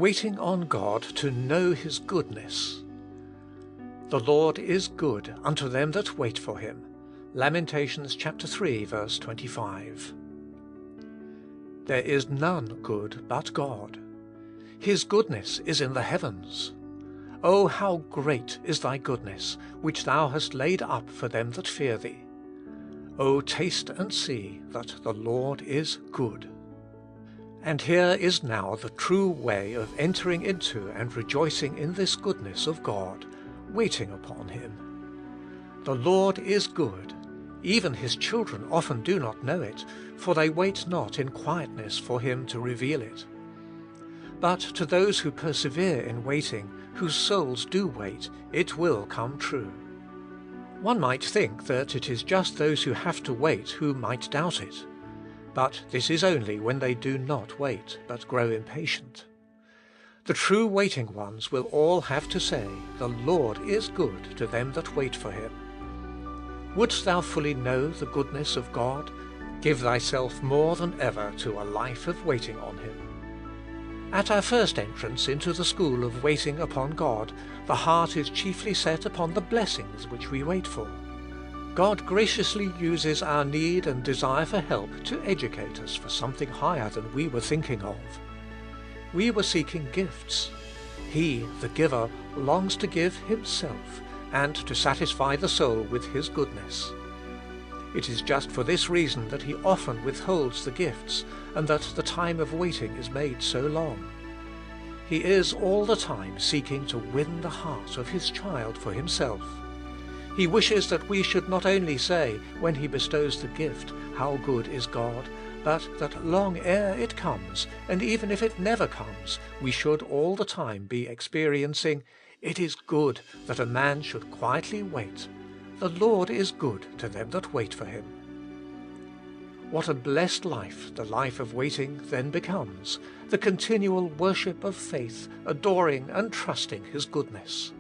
Waiting on God to know His goodness. The Lord is good unto them that wait for Him. Lamentations chapter 3 verse 25. There is none good but God. His goodness is in the heavens. O how great is thy goodness, which thou hast laid up for them that fear thee. O taste and see that the Lord is good. And here is now the true way of entering into and rejoicing in this goodness of God, waiting upon Him. The Lord is good. Even His children often do not know it, for they wait not in quietness for Him to reveal it. But to those who persevere in waiting, whose souls do wait, it will come true. One might think that it is just those who have to wait who might doubt it. But this is only when they do not wait, but grow impatient. The true waiting ones will all have to say, "The Lord is good to them that wait for Him." Wouldst thou fully know the goodness of God? Give thyself more than ever to a life of waiting on Him. At our first entrance into the school of waiting upon God, the heart is chiefly set upon the blessings which we wait for. God graciously uses our need and desire for help to educate us for something higher than we were thinking of. We were seeking gifts. He, the giver, longs to give Himself and to satisfy the soul with His goodness. It is just for this reason that He often withholds the gifts, and that the time of waiting is made so long. He is all the time seeking to win the heart of His child for Himself. He wishes that we should not only say, when He bestows the gift, "How good is God," but that long ere it comes, and even if it never comes, we should all the time be experiencing, "It is good that a man should quietly wait. The Lord is good to them that wait for Him." What a blessed life the life of waiting then becomes, the continual worship of faith, adoring and trusting His goodness.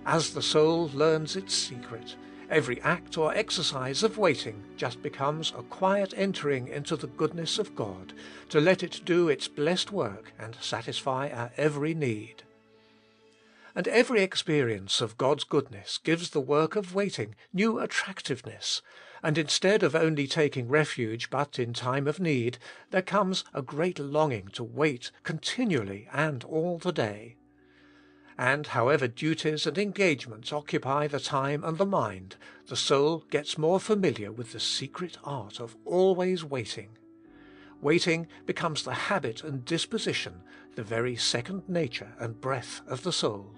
As the soul learns its secret, every act or exercise of waiting just becomes a quiet entering into the goodness of God, to let it do its blessed work and satisfy our every need. And every experience of God's goodness gives the work of waiting new attractiveness, and instead of only taking refuge but in time of need, there comes a great longing to wait continually and all the day. And however duties and engagements occupy the time and the mind, the soul gets more familiar with the secret art of always waiting. Waiting becomes the habit and disposition, the very second nature and breath of the soul.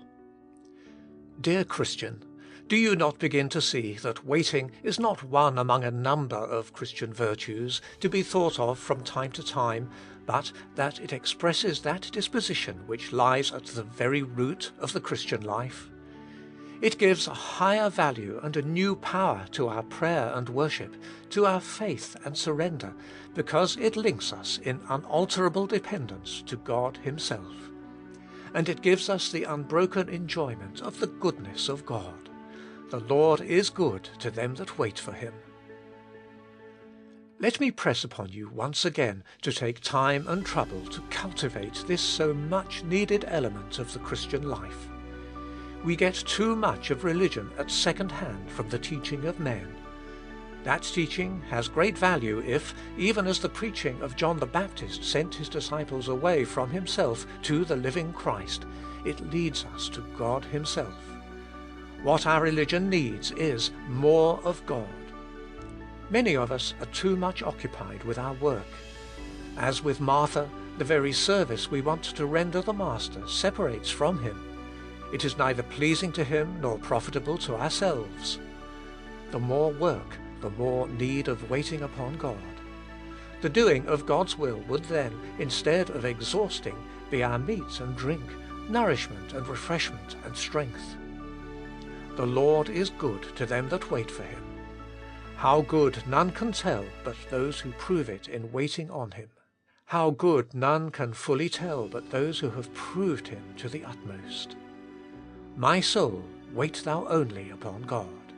Dear Christian, do you not begin to see that waiting is not one among a number of Christian virtues to be thought of from time to time, but that it expresses that disposition which lies at the very root of the Christian life? It gives a higher value and a new power to our prayer and worship, to our faith and surrender, because it links us in unalterable dependence to God Himself. And it gives us the unbroken enjoyment of the goodness of God. The Lord is good to them that wait for Him. Let me press upon you once again to take time and trouble to cultivate this so much needed element of the Christian life. We get too much of religion at second hand from the teaching of men. That teaching has great value if, even as the preaching of John the Baptist sent his disciples away from himself to the living Christ, it leads us to God Himself. What our religion needs is more of God. Many of us are too much occupied with our work. As with Martha, the very service we want to render the Master separates from Him. It is neither pleasing to Him nor profitable to ourselves. The more work, the more need of waiting upon God. The doing of God's will would then, instead of exhausting, be our meat and drink, nourishment and refreshment and strength. The Lord is good to them that wait for Him. How good none can tell but those who prove it in waiting on Him. How good none can fully tell but those who have proved Him to the utmost. My soul, wait thou only upon God.